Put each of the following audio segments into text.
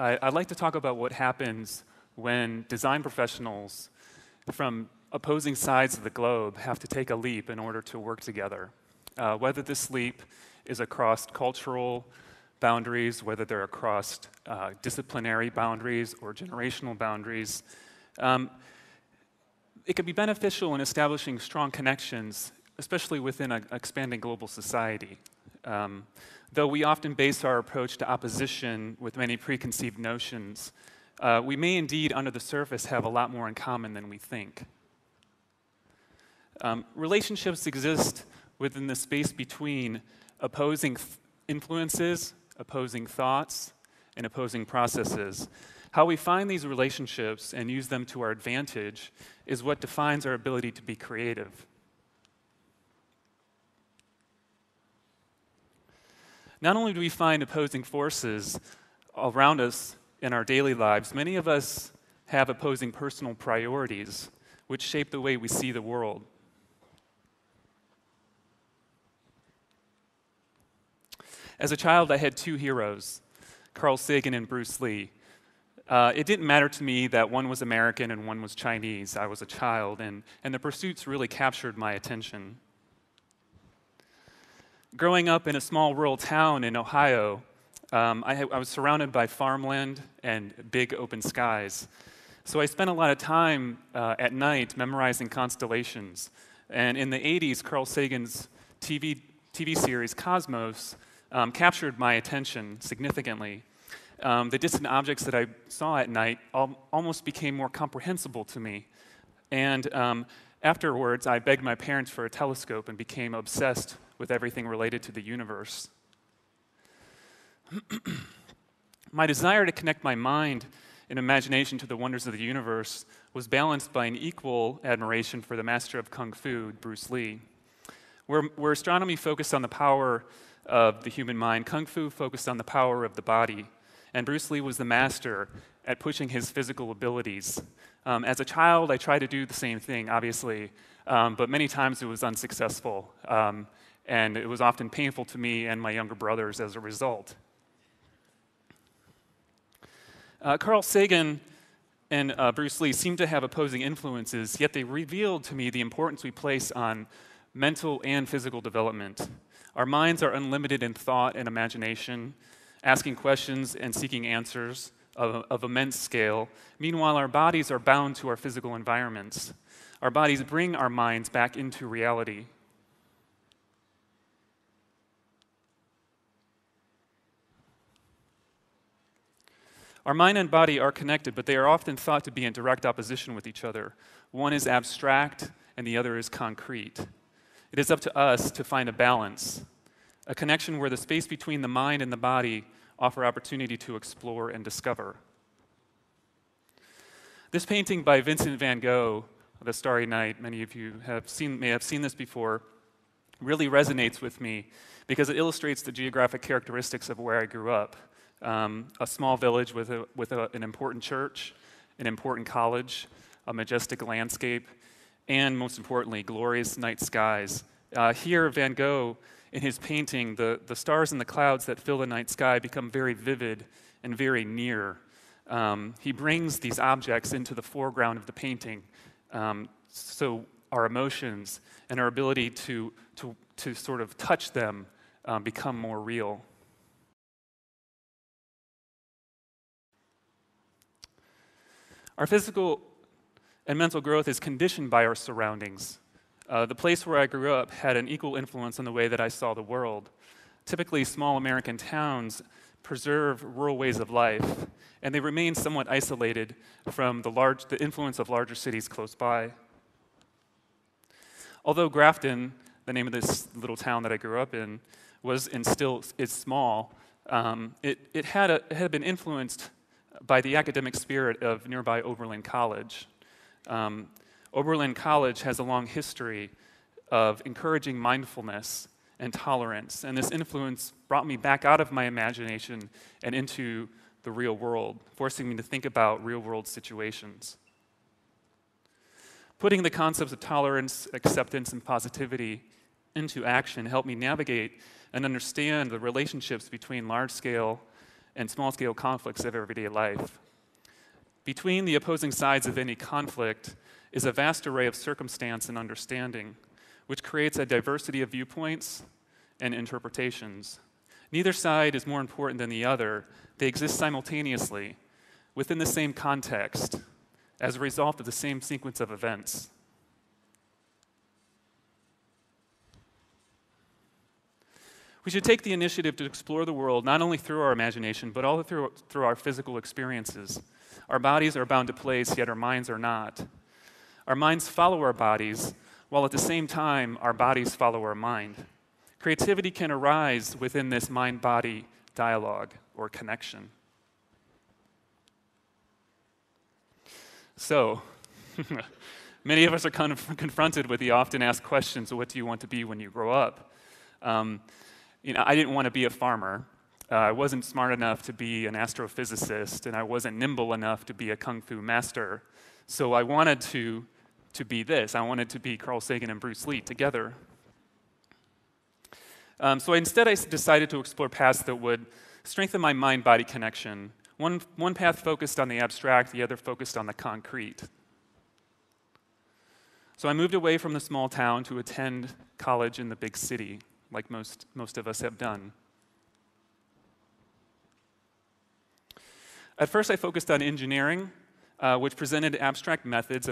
I'd like to talk about what happens when design professionals from opposing sides of the globe have to take a leap in order to work together. Whether this leap is across cultural boundaries, whether they're across disciplinary boundaries or generational boundaries, it can be beneficial in establishing strong connections, especially within an expanding global society. Though we often base our approach to opposition with many preconceived notions, we may indeed, under the surface, have a lot more in common than we think. Relationships exist within the space between opposing influences, opposing thoughts, and opposing processes. How we find these relationships and use them to our advantage is what defines our ability to be creative. Not only do we find opposing forces around us in our daily lives, many of us have opposing personal priorities, which shape the way we see the world. As a child, I had two heroes, Carl Sagan and Bruce Lee. It didn't matter to me that one was American and one was Chinese. I was a child, and the pursuits really captured my attention. Growing up in a small rural town in Ohio, I was surrounded by farmland and big open skies. So I spent a lot of time at night memorizing constellations. And in the 80s, Carl Sagan's TV series Cosmos captured my attention significantly. The distant objects that I saw at night almost became more comprehensible to me. And afterwards, I begged my parents for a telescope and became obsessed with everything related to the universe. My desire to connect my mind and imagination to the wonders of the universe was balanced by an equal admiration for the master of Kung Fu, Bruce Lee. Where astronomy focused on the power of the human mind, Kung Fu focused on the power of the body. And Bruce Lee was the master at pushing his physical abilities. As a child, I tried to do the same thing, obviously, but many times it was unsuccessful. And it was often painful to me and my younger brothers as a result. Carl Sagan and Bruce Lee seemed to have opposing influences, yet they revealed to me the importance we place on mental and physical development. Our minds are unlimited in thought and imagination, asking questions and seeking answers of immense scale. Meanwhile, our bodies are bound to our physical environments. Our bodies bring our minds back into reality. Our mind and body are connected, but they are often thought to be in direct opposition with each other. One is abstract, and the other is concrete. It is up to us to find a balance, a connection where the space between the mind and the body offer opportunity to explore and discover. This painting by Vincent van Gogh, The Starry Night, many of you may have seen this before, really resonates with me because it illustrates the geographic characteristics of where I grew up. A small village with an important church, an important college, a majestic landscape, and most importantly, glorious night skies. Here, Van Gogh, in his painting, the stars and the clouds that fill the night sky become very vivid and very near. He brings these objects into the foreground of the painting, so our emotions and our ability to sort of touch them become more real. Our physical and mental growth is conditioned by our surroundings. The place where I grew up had an equal influence on the way that I saw the world. Typically, small American towns preserve rural ways of life, and they remain somewhat isolated from the influence of larger cities close by. Although Grafton, the name of this little town that I grew up in, was and still is small, it had been influenced by the academic spirit of nearby Oberlin College. Oberlin College has a long history of encouraging mindfulness and tolerance, and this influence brought me back out of my imagination and into the real world, forcing me to think about real-world situations. Putting the concepts of tolerance, acceptance, and positivity into action helped me navigate and understand the relationships between large-scale and small-scale conflicts of everyday life. Between the opposing sides of any conflict is a vast array of circumstance and understanding, which creates a diversity of viewpoints and interpretations. Neither side is more important than the other. They exist simultaneously, within the same context, as a result of the same sequence of events. We should take the initiative to explore the world not only through our imagination, but also through our physical experiences. Our bodies are bound to place, yet our minds are not. Our minds follow our bodies, while at the same time, our bodies follow our mind. Creativity can arise within this mind-body dialogue or connection. So, many of us are confronted with the often asked questions, what do you want to be when you grow up? I didn't want to be a farmer. I wasn't smart enough to be an astrophysicist, and I wasn't nimble enough to be a kung fu master. So I wanted to be this. I wanted to be Carl Sagan and Bruce Lee together. So instead, I decided to explore paths that would strengthen my mind-body connection. One path focused on the abstract, the other focused on the concrete. So I moved away from the small town to attend college in the big city, like most of us have done. At first, I focused on engineering, which presented abstract methods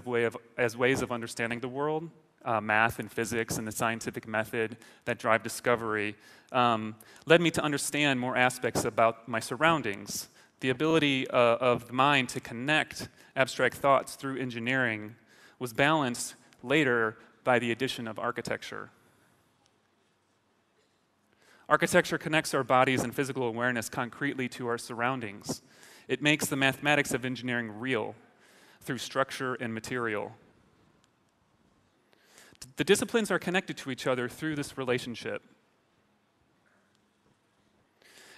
as ways of understanding the world. Math and physics and the scientific method that drive discovery led me to understand more aspects about my surroundings. The ability of the mind to connect abstract thoughts through engineering was balanced later by the addition of architecture. Architecture connects our bodies and physical awareness concretely to our surroundings. It makes the mathematics of engineering real through structure and material. The disciplines are connected to each other through this relationship.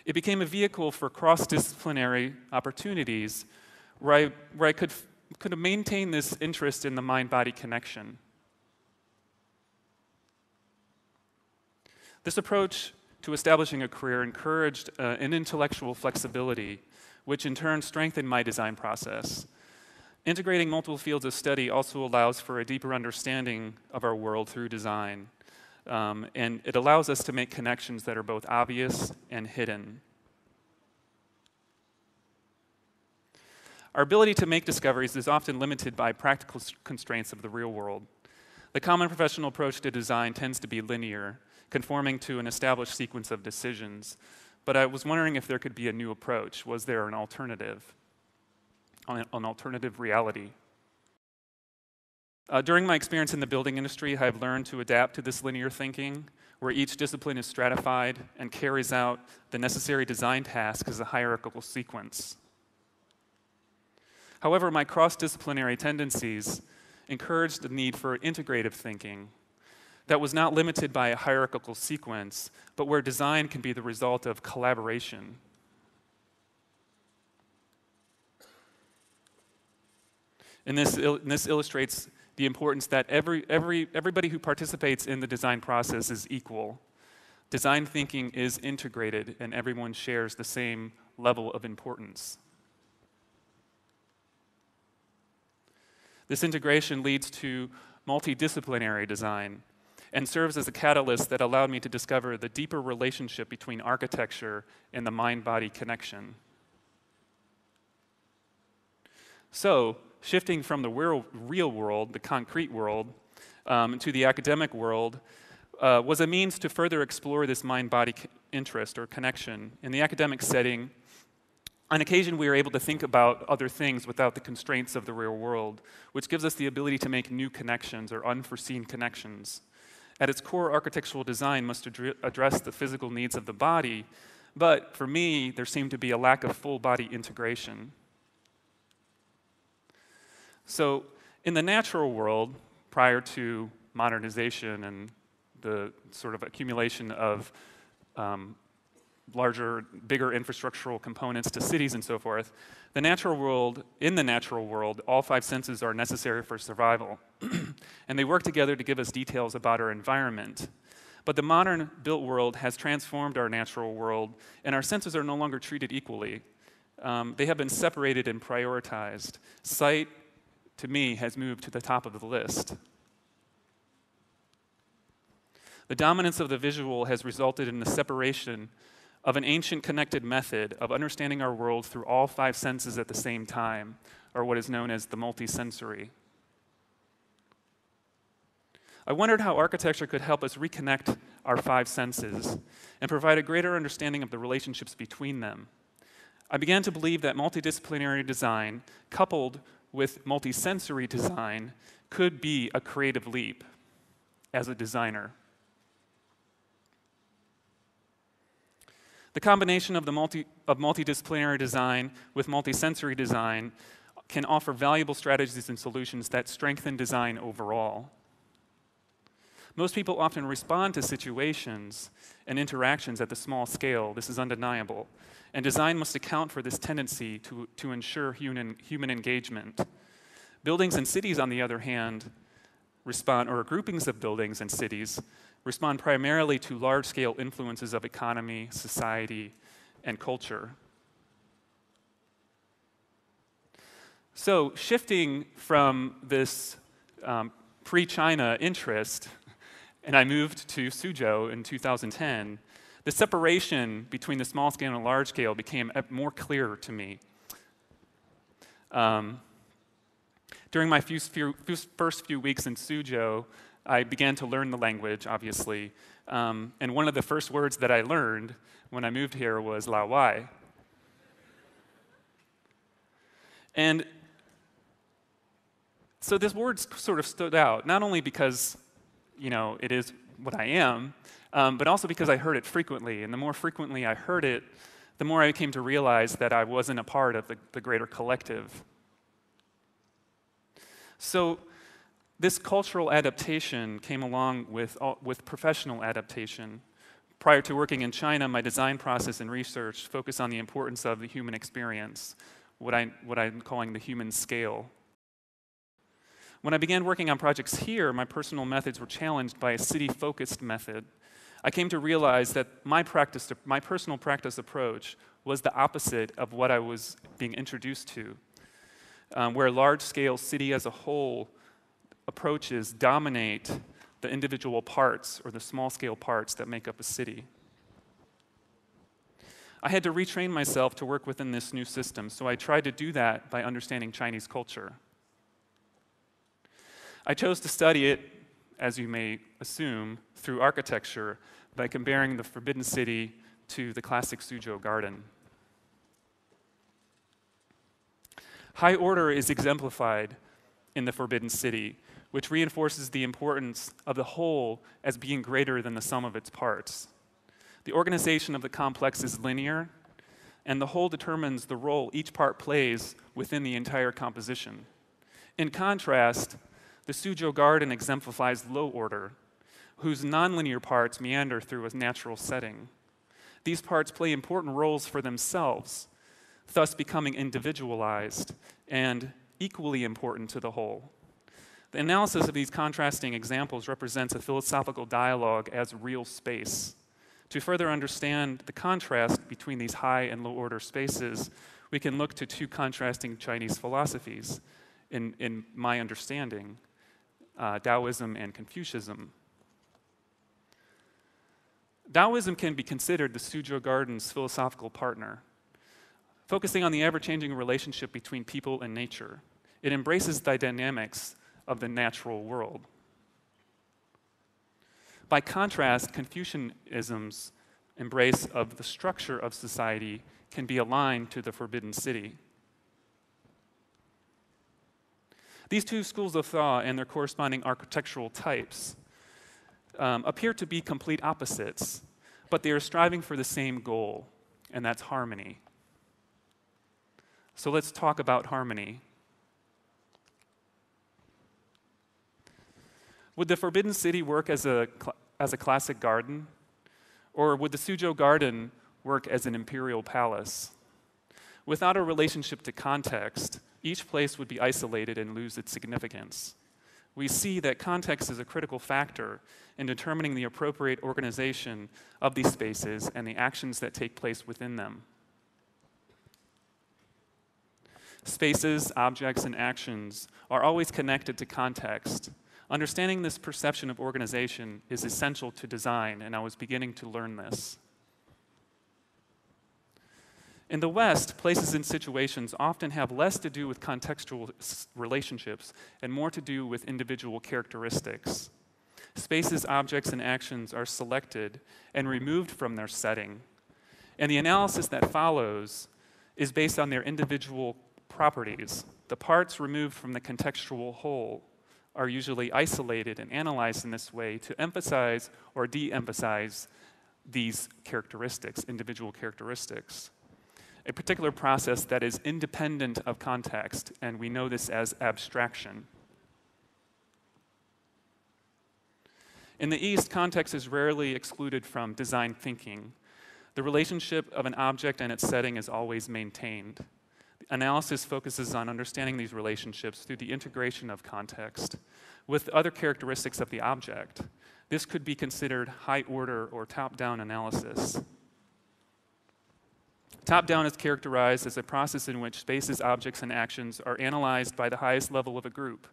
It became a vehicle for cross-disciplinary opportunities where I could maintain this interest in the mind-body connection. This approach to establishing a career encouraged an intellectual flexibility, which in turn strengthened my design process. Integrating multiple fields of study also allows for a deeper understanding of our world through design, and it allows us to make connections that are both obvious and hidden. Our ability to make discoveries is often limited by practical constraints of the real world. The common professional approach to design tends to be linear, conforming to an established sequence of decisions. But I was wondering if there could be a new approach. Was there an alternative reality? During my experience in the building industry, I've learned to adapt to this linear thinking, where each discipline is stratified and carries out the necessary design task as a hierarchical sequence. However, my cross-disciplinary tendencies encouraged the need for integrative thinking that was not limited by a hierarchical sequence, but where design can be the result of collaboration. And this illustrates the importance that everybody who participates in the design process is equal. Design thinking is integrated, and everyone shares the same level of importance. This integration leads to multidisciplinary design and serves as a catalyst that allowed me to discover the deeper relationship between architecture and the mind-body connection. So, shifting from the real world, the concrete world, to the academic world was a means to further explore this mind-body interest or connection. In the academic setting, on occasion we are able to think about other things without the constraints of the real world, which gives us the ability to make new connections or unforeseen connections. At its core, architectural design must address the physical needs of the body, but for me, there seemed to be a lack of full-body integration. So, in the natural world, prior to modernization and the sort of accumulation of bigger infrastructural components to cities and so forth, in the natural world, all five senses are necessary for survival. And they work together to give us details about our environment. But the modern built world has transformed our natural world, and our senses are no longer treated equally. They have been separated and prioritized. Sight, to me, has moved to the top of the list. The dominance of the visual has resulted in the separation of an ancient connected method of understanding our world through all 5 senses at the same time, or what is known as the multisensory. I wondered how architecture could help us reconnect our 5 senses and provide a greater understanding of the relationships between them. I began to believe that multidisciplinary design, coupled with multisensory design, could be a creative leap as a designer. The combination of multidisciplinary design with multisensory design can offer valuable strategies and solutions that strengthen design overall. Most people often respond to situations and interactions at the small scale. This is undeniable. And design must account for this tendency to ensure human engagement. Buildings and cities, on the other hand, or groupings of buildings and cities, respond primarily to large-scale influences of economy, society, and culture. So, shifting from this pre-China interest, and I moved to Suzhou in 2010, the separation between the small scale and the large scale became more clear to me. During my first few weeks in Suzhou, I began to learn the language, obviously, and one of the first words that I learned when I moved here was "la wai." And so this word sort of stood out, not only because, it is what I am, but also because I heard it frequently. And the more frequently I heard it, the more I came to realize that I wasn't a part of the greater collective. So this cultural adaptation came along with professional adaptation. Prior to working in China, my design process and research focused on the importance of the human experience, what I'm calling the human scale. When I began working on projects here, my personal methods were challenged by a city-focused method. I came to realize that my personal practice approach was the opposite of what I was being introduced to, where large-scale city as a whole approaches dominate the individual parts or the small-scale parts that make up a city. I had to retrain myself to work within this new system, so I tried to do that by understanding Chinese culture. I chose to study it, as you may assume, through architecture by comparing the Forbidden City to the classic Suzhou garden. High order is exemplified in the Forbidden City, which reinforces the importance of the whole as being greater than the sum of its parts. The organization of the complex is linear, and the whole determines the role each part plays within the entire composition. In contrast, the Suzhou garden exemplifies low order, whose nonlinear parts meander through a natural setting. These parts play important roles for themselves, thus becoming individualized and equally important to the whole. The analysis of these contrasting examples represents a philosophical dialogue as real space. To further understand the contrast between these high and low order spaces, we can look to 2 contrasting Chinese philosophies in my understanding, Taoism and Confucianism. Taoism can be considered the Suzhou garden's philosophical partner, focusing on the ever-changing relationship between people and nature. It embraces the dynamics of the natural world. By contrast, Confucianism's embrace of the structure of society can be aligned to the Forbidden City. These 2 schools of thought and their corresponding architectural types appear to be complete opposites, but they are striving for the same goal, and that's harmony. So let's talk about harmony. Would the Forbidden City work as a classic garden? Or would the Suzhou garden work as an imperial palace? Without a relationship to context, each place would be isolated and lose its significance. we see that context is a critical factor in determining the appropriate organization of these spaces and the actions that take place within them. Spaces, objects, and actions are always connected to context. Understanding this perception of organization is essential to design, and I was beginning to learn this. In the West, places and situations often have less to do with contextual relationships and more to do with individual characteristics. Spaces, objects, and actions are selected and removed from their setting, and the analysis that follows is based on their individual properties. The parts removed from the contextual whole are usually isolated and analyzed in this way to emphasize or de-emphasize these characteristics, individual characteristics. A particular process that is independent of context, and we know this as abstraction. In the East, context is rarely excluded from design thinking. The relationship of an object and its setting is always maintained. Analysis focuses on understanding these relationships through the integration of context with other characteristics of the object. This could be considered high-order or top-down analysis. Top-down is characterized as a process in which spaces, objects, and actions are analyzed by the highest level of a group,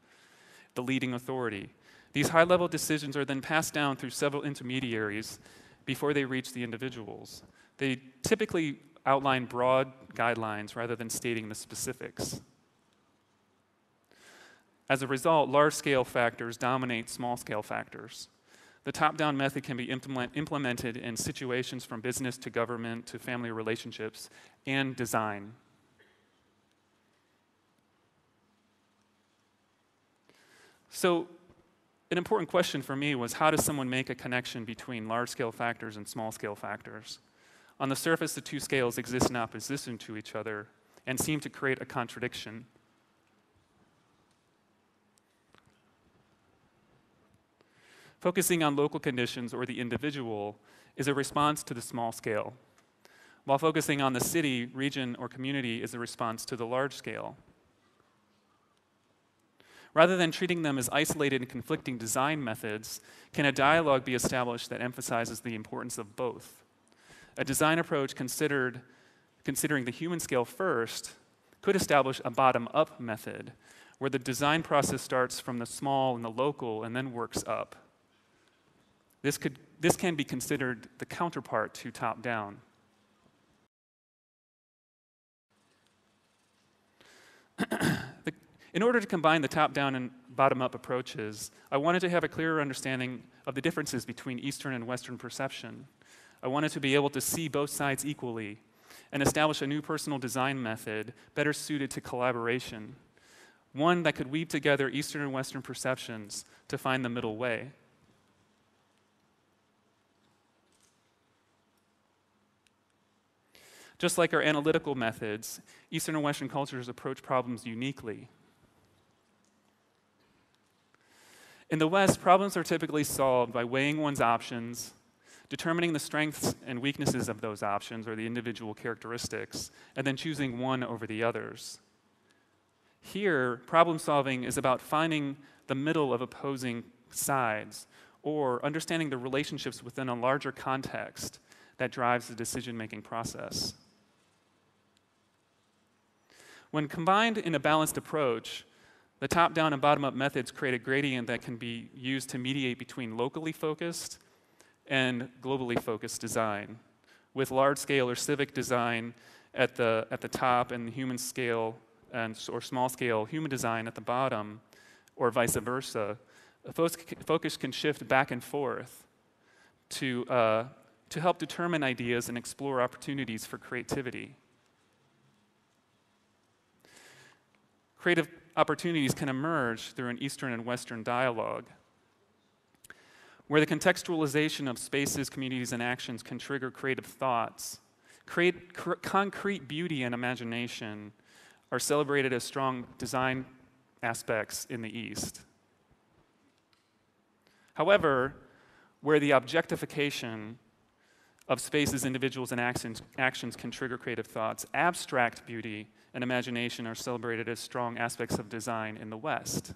the leading authority. These high-level decisions are then passed down through several intermediaries before they reach the individuals. They typically outline broad guidelines rather than stating the specifics. As a result, large-scale factors dominate small-scale factors. The top-down method can be implemented in situations from business to government to family relationships and design. So, an important question for me was, how does someone make a connection between large-scale factors and small-scale factors? On the surface, the two scales exist in opposition to each other and seem to create a contradiction. Focusing on local conditions or the individual is a response to the small scale, while focusing on the city, region, or community is a response to the large scale. Rather than treating them as isolated and conflicting design methods, can a dialogue be established that emphasizes the importance of both? A design approach considering the human scale first could establish a bottom-up method where the design process starts from the small and the local and then works up. This can be considered the counterpart to top-down. In order to combine the top-down and bottom-up approaches, I wanted to have a clearer understanding of the differences between Eastern and Western perception. I wanted to be able to see both sides equally and establish a new personal design method better suited to collaboration, one that could weave together Eastern and Western perceptions to find the middle way. Just like our analytical methods, Eastern and Western cultures approach problems uniquely. In the West, problems are typically solved by weighing one's options, determining the strengths and weaknesses of those options or the individual characteristics, and then choosing one over the others. Here, problem solving is about finding the middle of opposing sides or understanding the relationships within a larger context that drives the decision-making process. When combined in a balanced approach, the top-down and bottom-up methods create a gradient that can be used to mediate between locally focused and globally focused design, with large-scale or civic design at the top and human scale or small-scale human design at the bottom, or vice versa. Focus can shift back and forth to help determine ideas and explore opportunities for creativity. Creative opportunities can emerge through an Eastern and Western dialogue, where the contextualization of spaces, communities, and actions can trigger creative thoughts. Concrete beauty and imagination are celebrated as strong design aspects in the East. However, where the objectification of spaces, individuals, and actions can trigger creative thoughts, abstract beauty and imagination are celebrated as strong aspects of design in the West.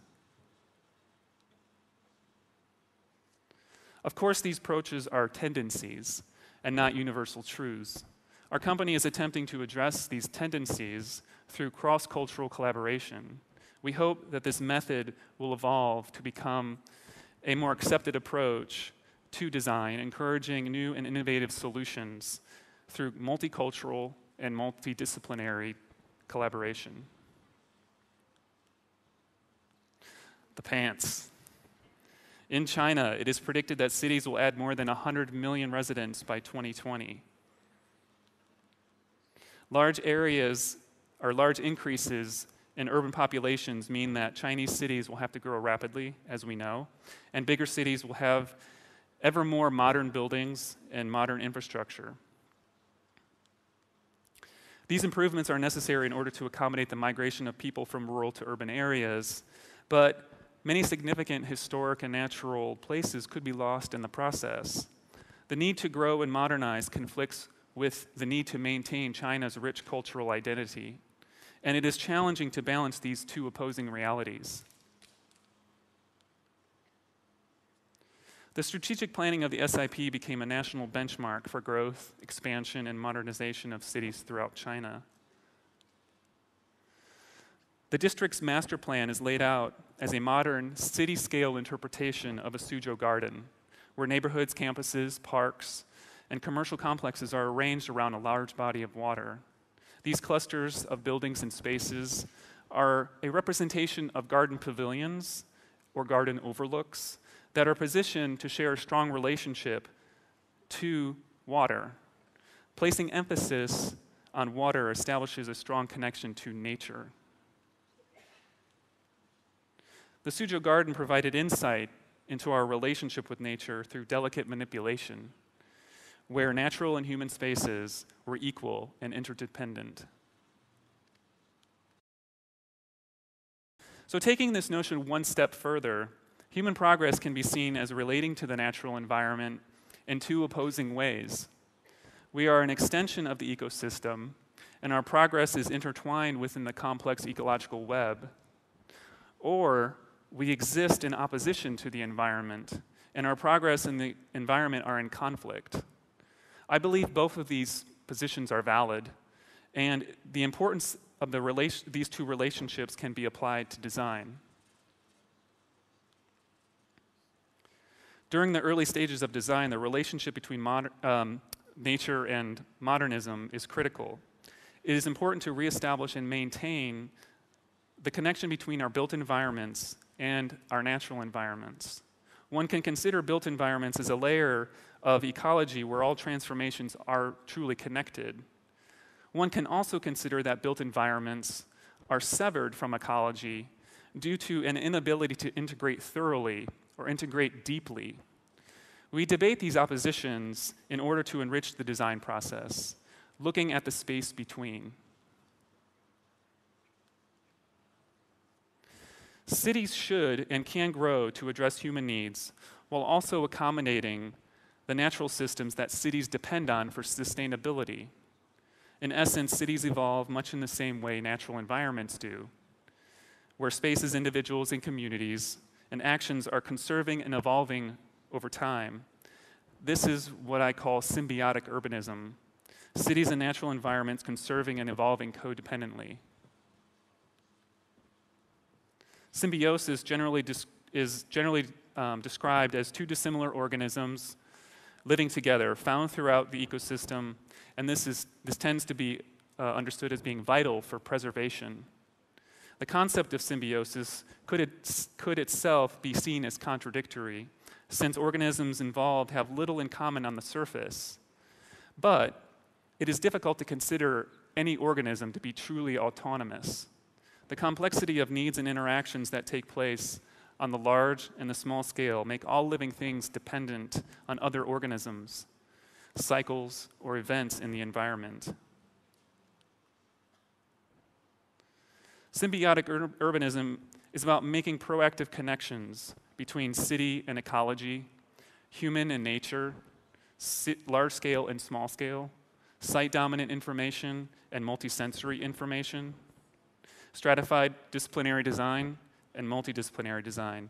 Of course, these approaches are tendencies and not universal truths. Our company is attempting to address these tendencies through cross-cultural collaboration. We hope that this method will evolve to become a more accepted approach to design, encouraging new and innovative solutions through multicultural and multidisciplinary collaboration. The pants. In China, it is predicted that cities will add more than 100 million residents by 2020. Large areas or large increases in urban populations mean that Chinese cities will have to grow rapidly, as we know, and bigger cities will have ever more modern buildings and modern infrastructure. These improvements are necessary in order to accommodate the migration of people from rural to urban areas, but many significant historic and natural places could be lost in the process. The need to grow and modernize conflicts with the need to maintain China's rich cultural identity, and it is challenging to balance these two opposing realities. The strategic planning of the SIP became a national benchmark for growth, expansion, and modernization of cities throughout China. The district's master plan is laid out as a modern, city-scale interpretation of a Suzhou garden, where neighborhoods, campuses, parks, and commercial complexes are arranged around a large body of water. These clusters of buildings and spaces are a representation of garden pavilions or garden overlooks that are positioned to share a strong relationship to water. Placing emphasis on water establishes a strong connection to nature. The Suzhou garden provided insight into our relationship with nature through delicate manipulation, where natural and human spaces were equal and interdependent. So taking this notion one step further, human progress can be seen as relating to the natural environment in two opposing ways. We are an extension of the ecosystem, and our progress is intertwined within the complex ecological web. Or we exist in opposition to the environment, and our progress and the environment are in conflict. I believe both of these positions are valid, and the importance of these two relationships can be applied to design. During the early stages of design, the relationship between nature and modernism is critical. It is important to reestablish and maintain the connection between our built environments and our natural environments. One can consider built environments as a layer of ecology where all transformations are truly connected. One can also consider that built environments are severed from ecology due to an inability to integrate thoroughly or integrate deeply. We debate these oppositions in order to enrich the design process, looking at the space between. Cities should and can grow to address human needs while also accommodating the natural systems that cities depend on for sustainability. In essence, cities evolve much in the same way natural environments do, where spaces, individuals, and communities and actions are conserving and evolving over time. This is what I call symbiotic urbanism, cities and natural environments conserving and evolving codependently. Symbiosis is generally described as two dissimilar organisms living together, found throughout the ecosystem, and this tends to be understood as being vital for preservation. The concept of symbiosis could itself be seen as contradictory, since organisms involved have little in common on the surface. But it is difficult to consider any organism to be truly autonomous. The complexity of needs and interactions that take place on the large and the small scale make all living things dependent on other organisms, cycles, or events in the environment. Symbiotic urbanism is about making proactive connections between city and ecology, human and nature, large scale and small scale, site-dominant information and multisensory information, stratified disciplinary design and multidisciplinary design,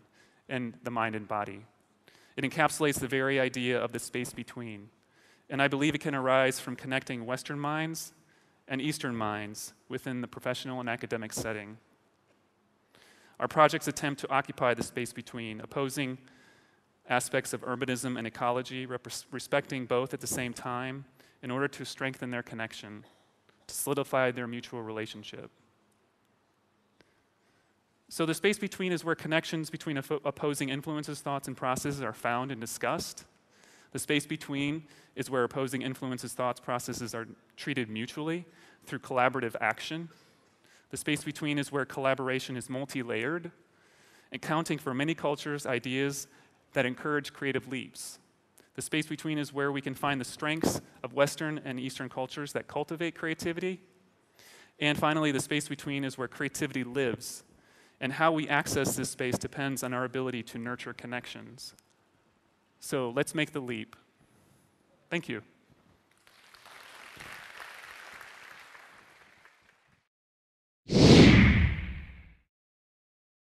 and the mind and body. It encapsulates the very idea of the space between. And I believe it can arise from connecting Western minds and Eastern minds within the professional and academic setting. Our projects attempt to occupy the space between, opposing aspects of urbanism and ecology, respecting both at the same time in order to strengthen their connection, to solidify their mutual relationship. So the space between is where connections between opposing influences, thoughts, and processes are found and discussed. The space between is where opposing influences, thoughts, processes are treated mutually through collaborative action. The space between is where collaboration is multi-layered, accounting for many cultures, ideas that encourage creative leaps. The space between is where we can find the strengths of Western and Eastern cultures that cultivate creativity. And finally, the space between is where creativity lives. And how we access this space depends on our ability to nurture connections. So let's make the leap. Thank you.